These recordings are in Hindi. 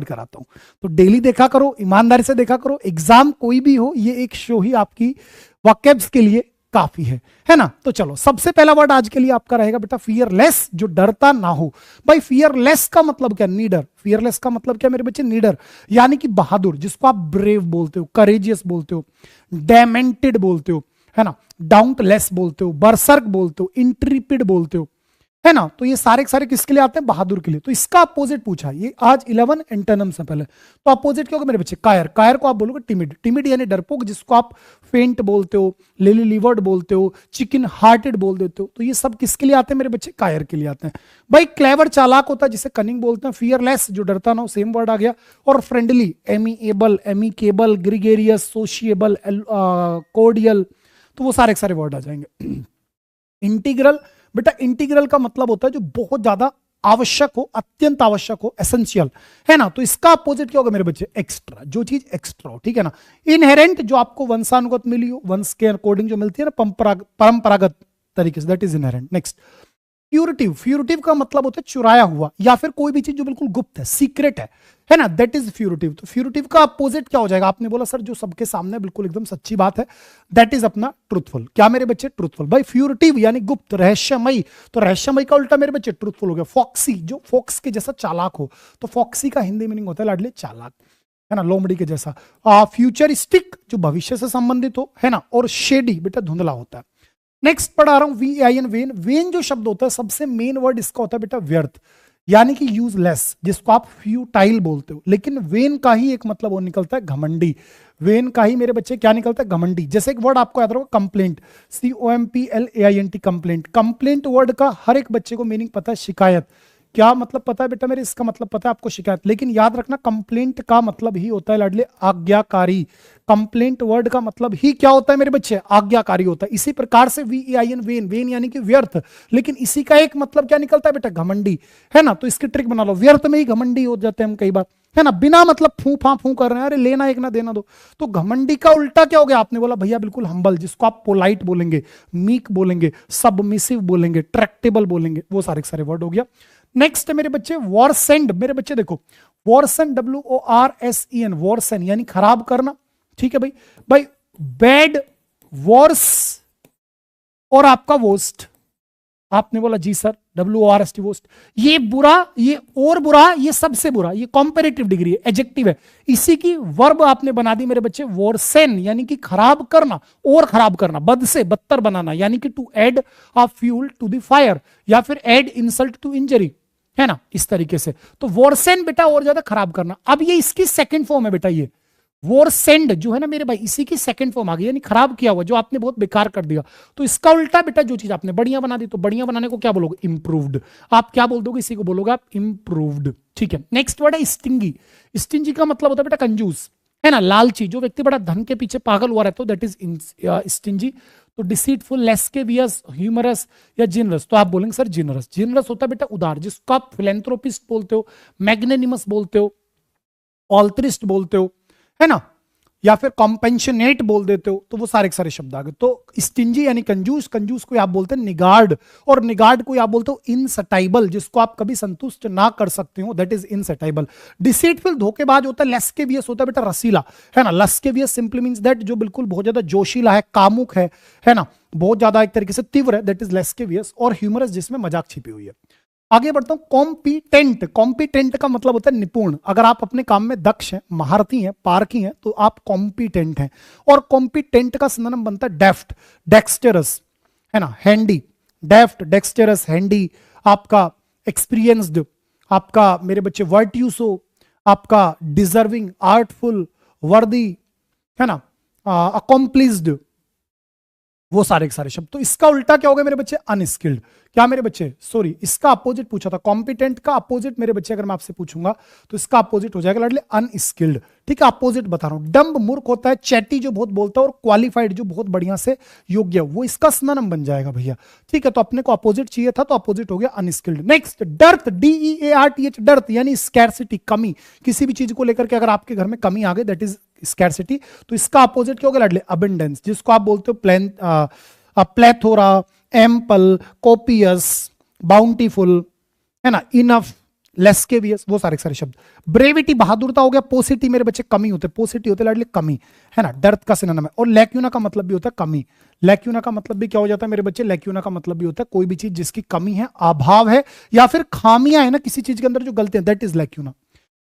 कराता हूं। तो डेली देखा करो, ईमानदारी से देखा करो, एग्जाम कोई भी हो ये एक शो ही आपकी वॉकैब्स के लिए काफी है ना। तो चलो सबसे पहला वर्ड आज के लिए आपका रहेगा बेटा फियरलेस, जो डरता ना हो। भाई फियरलेस का मतलब क्या? नीडर। फियरलेस का मतलब क्या मेरे बच्चे? नीडर, यानी कि बहादुर, जिसको आप ब्रेव बोलते हो, करेजियस बोलते हो, डेमेंटेड बोलते हो, है ना, डाउटलेस बोलते हो, बर्सर्क बोलते हो, इंट्रीपिड बोलते हो, है ना। तो ये सारे के सारे किसके लिए आते हैं? बहादुर के लिए। तो इसका अपोजिट पूछा ये आज 11 एंटोनिम से पहले। तो अपोजिट क्या होगा मेरे बच्चे? कायर। कायर को आप बोलोगे टिमिड। टिमिड यानी डरपोक, जिसको आप फेंट बोलते हो, लिली लिवर्ड बोलते हो, चिकन हार्टेड बोल देते हो। तो ये सब किसके लिए आते हैं मेरे बच्चे? कायर के लिए आते हैं। भाई क्लेवर चालाक होता है, जिसे कनिंग बोलते हैं। फियरलेस जो डरता ना हो, सेम वर्ड आ गया। और friendly, amiable, amicable, gregarious, sociable, cordial, तो वो सारे के सारे वर्ड आ जाएंगे। इंटीग्रल, बेटा इंटीग्रल का मतलब होता है जो बहुत ज्यादा आवश्यक हो, अत्यंत आवश्यक हो, एसेंशियल, है ना। तो इसका अपोजिट क्या होगा मेरे बच्चे? एक्स्ट्रा, जो चीज एक्स्ट्रा हो, ठीक है ना। इनहेरेंट, जो आपको वंशानुगत मिली हो, वंश के अकॉर्डिंग जो मिलती है ना, परंपरागत तरीके से, दैट इज इनहेरेंट। नेक्स्ट फ्यूरिटिव। फ्यूरिटिव का मतलब होता है चुराया हुआ, या फिर कोई भी चीज जो बिल्कुल गुप्त है, सीक्रेट है ना, दैट इज फ्यूरिटिव। तो फ्यूरिटिव का अपोजिट क्या हो जाएगा? आपने बोला सर जो सबके सामने बिल्कुल एकदम सच्ची बात है, दैट इज अपना ट्रूथफुल। क्या मेरे बच्चे? ट्रूथफुल। भाई फ्यूरिटिव यानी गुप्त, रहस्यमयी, तो रहस्यमयी का उल्टा मेरे बच्चे ट्रूथफुल हो गया। फॉक्सी, जो फॉक्स के जैसा चालाक हो, तो फॉक्सी का हिंदी मीनिंग होता है लाडले चालाक, है ना, लोमड़ी के जैसा। फ्यूचरिस्टिक, जो भविष्य से संबंधित हो, है ना। और शेडी, बेटा धुंधला होता है। नेक्स्ट पढ़ा रहा हूं VAIN, वेन। वेन जो शब्द होता है सबसे मेन वर्ड इसका होता है बेटा व्यर्थ, यानी कि यूजलेस, जिसको आप फ्यूटाइल बोलते हो। लेकिन वेन का ही एक मतलब वो निकलता है घमंडी। वेन का ही मेरे बच्चे क्या निकलता है? घमंडी। जैसे एक वर्ड आपको याद रखो, complaint, COMPLAINT, complaint. Complaint word का हर एक बच्चे को मीनिंग पता है, शिकायत। क्या मतलब पता है बेटा मेरे? इसका मतलब पता है आपको, शिकायत। लेकिन याद रखना कंप्लेंट का मतलब ही होता है लाडले आज्ञाकारी। कंप्लेंट वर्ड का मतलब ही क्या होता है मेरे बच्चे? आज्ञाकारी होता है। इसी प्रकार से VAIN, वेन, वेन यानी कि व्यर्थ, लेकिन इसी का एक मतलब क्या निकलता है बेटा? घमंडी, है ना। तो इसकी ट्रिक बना लो, व्यर्थ में ही घमंडी हो जाते हैं हम कई बार, है ना, बिना मतलब फू फा फू कर रहे हैं, अरे लेना एक ना देना दो। तो घमंडी का उल्टा क्या हो गया? आपने बोला भैया बिल्कुल हम्बल, जिसको आप पोलाइट बोलेंगे, मीक बोलेंगे, सबमिसिव बोलेंगे, ट्रैक्टेबल बोलेंगे, वो सारे सारे वर्ड हो गया। नेक्स्ट है मेरे बच्चे वॉरसेंड। मेरे बच्चे देखो, वॉरसन, WORSEN, वॉरसन यानी खराब करना, ठीक है भाई। भाई बैड, वॉर्स और आपका वोस्ट। आपने बोला जी सर, WORST, वोस्ट, ये बुरा, ये और बुरा, ये सबसे बुरा, ये कॉम्पेरेटिव डिग्री है, एडजेक्टिव है। इसी की वर्ब आपने बना दी मेरे बच्चे वॉरसेन, यानी कि खराब करना और खराब करना, बद से बदतर बनाना, यानी कि to add a fuel to the fire, या फिर ऐड इंसल्ट टू इंजरी, है ना, इस तरीके से। तो वॉरसेन बेटा और ज्यादा खराब करना। अब ये इसकी सेकंड फॉर्म है बेटा, ये वॉरसेंड जो है ना मेरे भाई, इसी की सेकंड फॉर्म आ गई, यानी खराब किया हुआ, जो आपने बहुत बेकार कर दिया। तो इसका उल्टा बेटा, जो चीज आपने बढ़िया बना दी, तो बढ़िया बनाने को क्या बोलोगे? इंप्रूव्ड। आप क्या बोल दोगे? इसी को बोलोगे आप इंप्रूव्ड, ठीक है। नेक्स्ट वर्ड है स्टिंगी। स्टिंगी का मतलब होता है बेटा कंजूस, है ना, लालची, जो व्यक्ति बड़ा धन के पीछे पागल हुआ रहता है, दैट इज स्टिंजी। तो डिसीटफुल, लेस्केवियस, ह्यूमरस या जिनरस, तो आप बोलेंगे सर जिनरस। जिनरस होता है बेटा उदार, जिसको आप फिलेंथ्रोपिस्ट बोलते हो, मैग्नेनिमस बोलते हो, ऑल्ट्रिस्ट बोलते हो, है ना, या फिर कॉम्पेंशनेट बोल देते हो। तो वो सारे सारे शब्द आ गए। तो स्टिंजी यानी कंजूस, कंजूस को आप बोलते हैं निगार्ड, और निगार्ड को आप बोलते हो इनसटाइबल, जिसको आप कभी संतुष्ट ना कर सकते हो, दैट इज इनसटाइबल। डिसीटफुल धोखेबाज होता है। लेस्केवियस होता है बेटा रसीला, है ना। लेस्केवियस सिंपली मींस दैट जो बिल्कुल बहुत ज्यादा जोशीला है, कामुक है ना, बहुत ज्यादा एक तरीके से तीव्र है, दैट इज लेस्केवियस। और ह्यूमरस, जिसमें मजाक छिपी हुई है। आगे बढ़ता हूं, कॉम्पिटेंट। कॉम्पिटेंट का मतलब होता है निपुण। अगर आप अपने काम में दक्ष हैं, महारथी हैं, पारखी हैं, तो आप कॉम्पिटेंट हैं। और कॉम्पिटेंट का सिनोनिम बनता है डेफ्ट, डेक्सटरस, है ना, हैंडी। डेफ्ट, डेक्सटरस, हैंडी, आपका एक्सपीरियंस्ड, आपका मेरे बच्चे वर्ट्यूसो, आपका डिजर्विंग, आर्टफुल, वर्दी, है ना, अकॉम्प्लिस्ड, वो सारे के सारे शब्द। तो इसका उल्टा क्या होगा मेरे बच्चे? अनस्किल्ड। क्या मेरे बच्चे? सॉरी, इसका अपोजिट पूछा था। कॉम्पिटेंट का अपोजिट मेरे बच्चे अगर मैं आपसे पूछूंगा तो इसका अपोजिट हो जाएगा लाडले अनस्किल्ड, ठीक है। अपोजिट बता रहा हूं। डम्ब मूर्ख होता है, चैटी जो बहुत बोलता है, और क्वालिफाइड जो बहुत बढ़िया से योग्य, वो इसका सिनोनिम बन जाएगा भैया, ठीक है। तो अपने को अपोजिट चाहिए था, तो अपोजिट हो गया unskilled. Next dearth, DEARTH, dearth यानी स्कैर्सिटी, कमी। किसी भी चीज को लेकर के अगर आपके घर में कमी आ गई, दैट इज स्कैर्सिटी। तो इसका अपोजिट क्या होगा लाडले? अबंडेंस, जिसको आप बोलते हो प्लेथोरा, एम्पल, कोपियस, बाउंटीफुल, है ना, इनफ, लेस्केवियस, वो सारे सारे शब्द। ब्रेविटी बहादुरता हो गया। पोसिटी मेरे बच्चे कमी होते, पोसिटी होते लाडले कमी, है ना, डर्थ का सिनोनिम है। और लैक्यूना का मतलब भी होता है कमी। लैक्यूना का मतलब भी क्या हो जाता है मेरे बच्चे? लैक्यूना का मतलब भी होता है कोई भी चीज जिसकी कमी है, अभाव है, या फिर खामियां है ना किसी चीज के अंदर जो गलतियां, दैट इज लैक्यूना।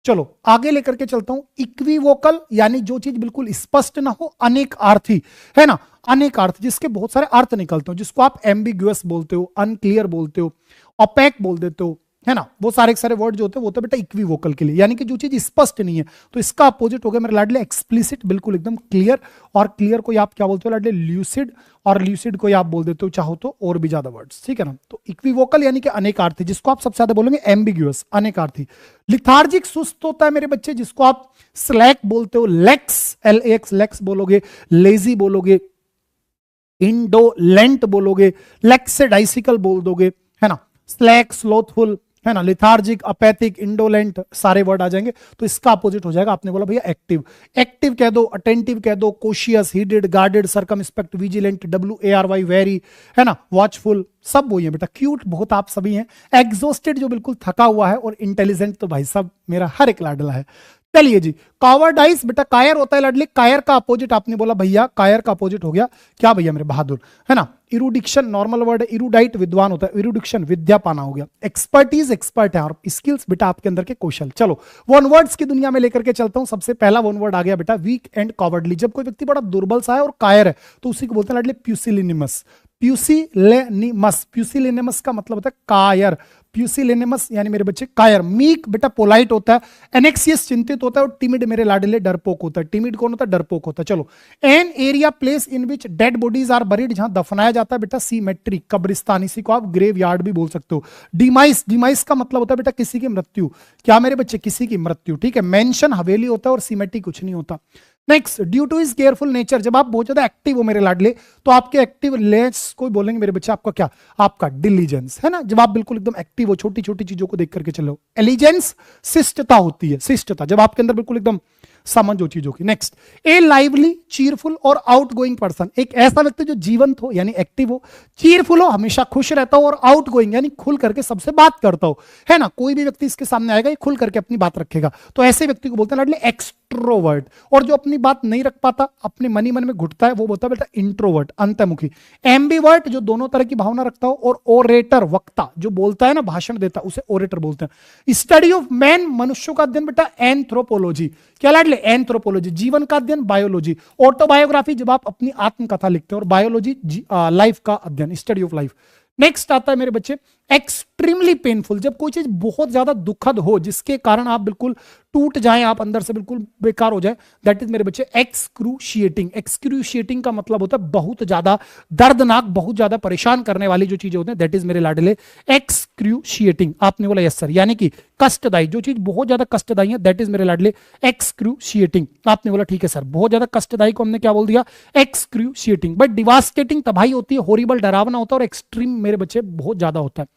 चलो आगे लेकर के चलता हूं। इक्विवोकल यानी जो चीज बिल्कुल स्पष्ट ना हो, अनेकार्थी, है ना, अनेकार्थ, जिसके बहुत सारे अर्थ निकलते हो, जिसको आप एम्बिग्युअस बोलते हो, अनक्लियर बोलते हो, ओपेक बोल देते हो, है ना, वो सारे सारे वर्ड जो होते हैं वो तो बेटा इक्विवोकल के लिए, यानी कि जो चीज स्पष्ट नहीं है। तो इसका अपोजिट हो गया मेरे लाडले एक्सप्लिसिट, बिल्कुल एकदम क्लियर। और क्लियर को आप क्या बोलते हो लाडले? ल्यूसिड। और ल्यूसिड को आप बोल देते हो चाहो तो और भी ज्यादा वर्ड्स, ठीक है ना। तो इक्विवोकल यानी कि अनेकार्थी, जिसको आप सबसे ज्यादा बोलेंगे एम्बिग्युअस, अनेकार्थी। लिथार्जिक, सुस्त होता है मेरे बच्चे, जिसको आप स्लैक बोलते हो, लेक्स, LAX लेक्स बोलोगे, लेजी बोलोगे, इंडोलेंट बोलोगे, लेक्सेडाइसिकल बोल दोगे, है ना, स्लैक, स्लोथफुल, है ना, लिथार्जिक, अपैथिक, इंडोलेंट, सारे वर्ड आ जाएंगे। तो इसका अपोजिट हो जाएगा, आपने बोला भैया एक्टिव। एक्टिव कह दो, अटेंटिव कह दो, cautious, heeded, guarded, circumspect, vigilant, WARY wary, है ना, वॉचफुल, सब वही है बेटा। क्यूट बहुत आप सभी हैं। एग्जॉस्टेड जो बिल्कुल थका हुआ है। और इंटेलिजेंट तो भाई साहब मेरा हर एक लाडला है। चलिए जी, कावर्डाइज बेटा कायर होता है लाडली। कायर का अपोजिट आपने बोला भैया, कायर का अपोजिट हो गया क्या भैया मेरे? बहादुर, है ना। इरुडिक्शन नॉर्मल वर्ड है, इरुडाइट विद्वान होता है, इरुडिक्शन विद्या पाना हो गया। एक्सपर्टीज एक्सपर्ट है, और स्किल्स बेटा आपके अंदर के कौशल। चलो वन वर्ड्स की दुनिया में लेकर के चलता हूं। सबसे पहला वन वर्ड आ गया बेटा वीक एंड कॉवर्डली। जब कोई व्यक्ति बड़ा दुर्बल सा है और कायर है तो उसी को बोलते हैं लाडली प्यूसिलिनिमस। प्यूसिलेनिमस, प्यूसिलिनिमस का मतलब होता है कायर। प्यूसिलिनिमस यानी मेरे बच्चे कायर। मीक बेटा पोलाइट होता है। एनेक्सियस चिंतित होता है। और टिमिड मेरे लाडले डरपोक होता है। टिमिड कौन होता है? डरपोक होता है। चलो, an area place in which dead bodies are buried, जहां दफनाया जाता है बेटा सीमेट्री, कब्रिस्तान, इसी को आप ग्रेव यार्ड भी बोल सकते हो। डिमाइस, डिमाइस का मतलब होता है बेटा किसी की मृत्यु। क्या मेरे बच्चे? किसी की मृत्यु, ठीक है। मेंशन हवेली होता है और सीमेट्री कुछ नहीं होता। Next, due two is careful nature, जब आप बहुत ज्यादा एक्टिव हो मेरे लाडले तो आपके एक्टिव लेस को बोलेंगे मेरे बच्चे आपका क्या? आपका डिलीजेंस, है ना। जब आप बिल्कुल एकदम एक्टिव हो, छोटी छोटी चीजों को देख करके चलो। एलिजेंस शिष्टता होती है, शिष्टता, जब आपके अंदर बिल्कुल एकदम समझ हो चीजों की। नेक्स्ट, ए लाइवली, चीयरफुल और आउटगोइंग पर्सन, एक ऐसा व्यक्ति जो जीवंत हो यानी एक्टिव हो, चीयरफुल हो हमेशा खुश रहता हो, और आउटगोइंग यानी खुल करके सबसे बात करता हो, है ना। कोई भी व्यक्ति इसके सामने आएगा ये खुल करके अपनी बात रखेगा, तो ऐसे व्यक्ति को बोलते हैं लाडले एक्सट्रोवर्ट। और जो अपनी बात नहीं रख पाता, अपने मन ही मन में घुटता है, वो बोलता है बेटा इंट्रोवर्ट, अंतर्मुखी। एम्बिवर्ट जो दोनों तरह की भावना रखता हो, और ओरेटर वक्ता जो बोलता है ना, भाषण देता है, उसे ओरेटर बोलते हैं। स्टडी ऑफ मैन, मनुष्यों का अध्ययन बेटा एंथ्रोपोलॉजी। क्या लाडले? एंथ्रोपोलॉजी जीवन का अध्ययन, बायोलॉजी। ऑटोबायोग्राफी जब आप अपनी आत्मकथा लिखते हो, और बायोलॉजी लाइफ का अध्ययन, स्टडी ऑफ लाइफ। नेक्स्ट आता है मेरे बच्चे एक्सट्रीमली पेनफुल, जब कोई चीज बहुत ज्यादा दुखद हो, जिसके कारण आप बिल्कुल टूट जाएं, आप अंदर से बिल्कुल बेकार हो जाए, दैट इज मेरे बच्चे एक्सक्रूशिएटिंग। एक्सक्रूशिएटिंग का मतलब होता है बहुत ज्यादा दर्दनाक, बहुत ज्यादा परेशान करने वाली जो चीजें होती हैं, दैट इज मेरे लाडले एक्सक्रूशिएटिंग। आपने बोला यस सर, यानी कि कष्टदायी, जो चीज बहुत ज्यादा कष्टदायी है, दैट इज मेरे लाडले एक्सक्रूशिएटिंग। आपने बोला ठीक है सर, बहुत ज्यादा कष्टदायी को हमने क्या बोल दिया? एक्सक्रूशिएटिंग। बट डिवास्टेटिंग तबाही होती है, होरिबल डरावना होता है, और एक्सट्रीम मेरे बच्चे बहुत ज्यादा होता है।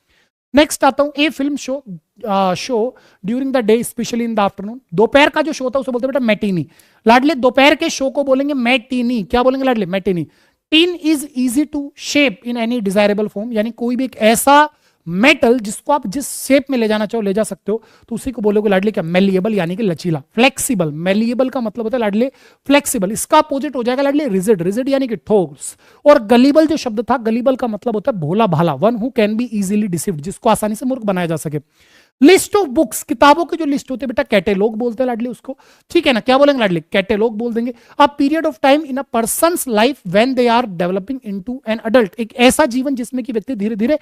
नेक्स्ट आता हूं, a film show during the day specially in the afternoon. दोपहर का जो शो होता है उसे बोलते हैं बेटा मैटिनी। लाडले दोपहर के शो को बोलेंगे मैटिनी। क्या बोलेंगे लाडले? Matinee. Tin is easy to shape in any desirable form, यानी कोई भी एक ऐसा मेटल जिसको आप जिस शेप में ले जाना चाहो ले जा सकते हो, तो उसी को बोलोगे लाडले क्या? मेलिएबल यानी कि लचीला। फ्लेक्सिबल, मेलिएबल का मतलब होता है लाडले फ्लेक्सिबल। इसका अपोजिट हो जाएगा लाडले रिजिड। रिजिड यानी कि ठोस। और गलीबल जो शब्द था, गलीबल का मतलब होता है भोला भाला, one who can be easily deceived, जिसको आसानी से मूर्ख बनाया जा सके। लिस्ट ऑफ बुक्स, किताबों की जो लिस्ट होती है बेटा कैटेलॉग बोलते हैं लाडले उसको, ठीक है ना। क्या बोलेंगे लाडले? कैटेलॉग बोल देंगे। A period of time in a person's life when they are developing into an adult, एक ऐसा जीवन जिसमें कि व्यक्ति धीरे धीरे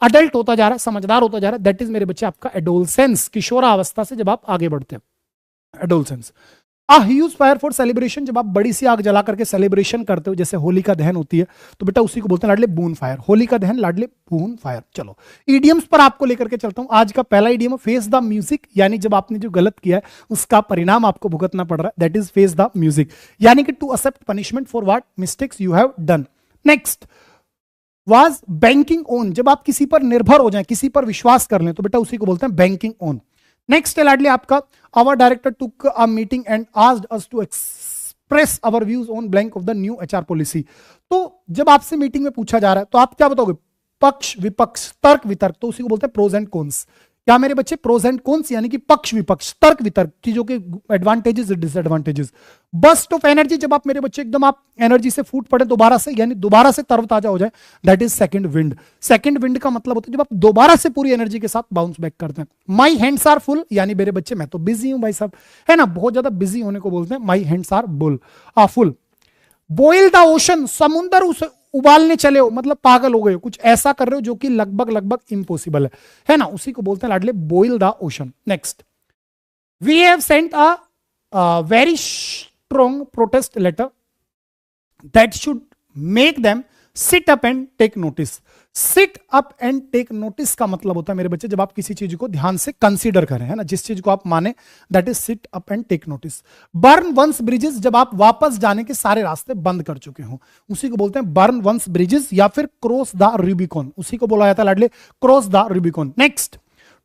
अडल्ट होता जा रहा है, समझदार होता जा रहा है, दैट इज मेरे बच्चे आपका एडोलसेंस, किशोरावस्था से जब आप आगे बढ़ते हैं, adolescence. A huge fire for celebration, जब आप बड़ी सी आग जला करके सेलिब्रेशन करते हो, जैसे होली का दहन होती है, तो बेटा उसी को बोलते हैं लाडले बून फायर। होली का दहन लाडले बून फायर। चलो इडियम्स पर आपको लेकर के चलता हूं। आज का पहला इडियम फेस द म्यूजिक, यानी जब आपने जो गलत किया है उसका परिणाम आपको भुगतना पड़ रहा है, that is face the music, यानी कि to accept punishment for what mistakes you have done. Next, was banking on, जब आप किसी पर निर्भर हो जाएं, किसी पर विश्वास कर लें, तो बेटा उसी को बोलते हैं बैंकिंग ऑन। नेक्स्ट है लाडली आपका our director took a meeting and asked us to express our views on blank of the new HR policy. तो जब आपसे मीटिंग में पूछा जा रहा है तो आप क्या बताओगे? पक्ष विपक्ष, तर्क वितर्क, तो उसी को बोलते हैं प्रोज एंड कॉन्स। क्या मेरे बच्चे? प्रोज एंड कॉन्स, यानी कि पक्ष विपक्ष, तर्क वितर्क, चीजों के advantages disadvantages. Burst of energy, जब आप मेरे बच्चे एकदम आप एनर्जी से फूट पड़े दोबारा से, यानी दोबारा से तरोताजा हो जाए, that is second wind. Second wind का मतलब होता है जब आप दोबारा से पूरी एनर्जी के साथ बाउंस बैक करते हैं। माई हैंड्स आर फुल, यानी मेरे बच्चे मैं तो बिजी हूं भाई साहब, है ना, बहुत ज्यादा बिजी होने को बोलते हैं, my hands are full. Boil the ocean, समुंदर उसे उबालने चले हो, मतलब पागल हो गए हो, कुछ ऐसा कर रहे हो जो कि लगभग इम्पॉसिबल है ना, उसी को बोलते हैं लाडले boil the ocean. Next, we have sent a very strong protest letter that should make them sit up and take notice. Sit up and take notice का मतलब होता है मेरे बच्चे जब आप किसी चीज को ध्यान से कंसीडर करें, है ना, जिस चीज को आप माने, that is sit up and take notice. Burn one's bridges, जब आप वापस जाने के सारे रास्ते बंद कर चुके हो, उसी को बोलते हैं बर्न वंस ब्रिजेस, या फिर क्रॉस द रूबिकॉन, उसी को बोला जाता है लाडले cross the Rubicon. Next,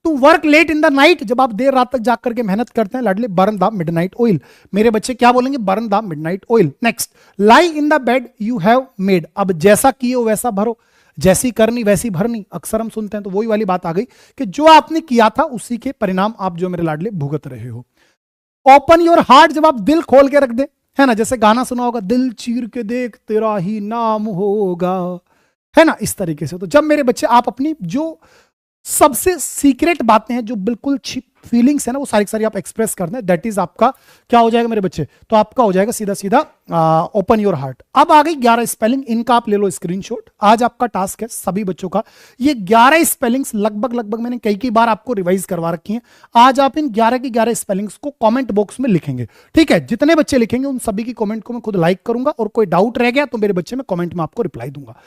to work late in the night, जब आप देर रात तक जाग करके मेहनत करते हैं, लाडले बर्न द मिडनाइट ऑयल। मेरे बच्चे क्या बोलेंगे? Burn the midnight oil. Next, lie in the bed you have made, अब जैसा किए हो वैसा भरो, जैसी करनी वैसी भरनी, अक्सर हम सुनते हैं, तो वही वाली बात आ गई कि जो आपने किया था उसी के परिणाम आप जो मेरे लाडले भुगत रहे हो। ओपन योर हार्ट, जब आप दिल खोल के रख दे, है ना, जैसे गाना सुना होगा, दिल चीर के देख तेरा ही नाम होगा, है ना, इस तरीके से। तो जब मेरे बच्चे आप अपनी जो सबसे सीक्रेट बातें हैं, जो बिल्कुल छिप फीलिंग्स है ना, वो सारी सारी आप एक्सप्रेस करते हैं, दैट इज आपका क्या हो जाएगा मेरे बच्चे? तो आपका हो जाएगा सीधा सीधा ओपन योर हार्ट। अब आ गई 11 स्पेलिंग, इनका आप ले लो स्क्रीनशॉट। आज आपका टास्क है सभी बच्चों का, ये 11 स्पेलिंग्स लगभग मैंने कई बार आपको रिवाइज करवा रखी हैं। आज आप इन 11 की 11 स्पेलिंग्स को कमेंट बॉक्स में लिखेंगे, ठीक है? जितने बच्चे लिखेंगे उन सभी की कमेंट को मैं खुद लाइक करूंगा, और कोई डाउट रह गया तो मेरे बच्चे मैं कमेंट में आपको रिप्लाई दूंगा,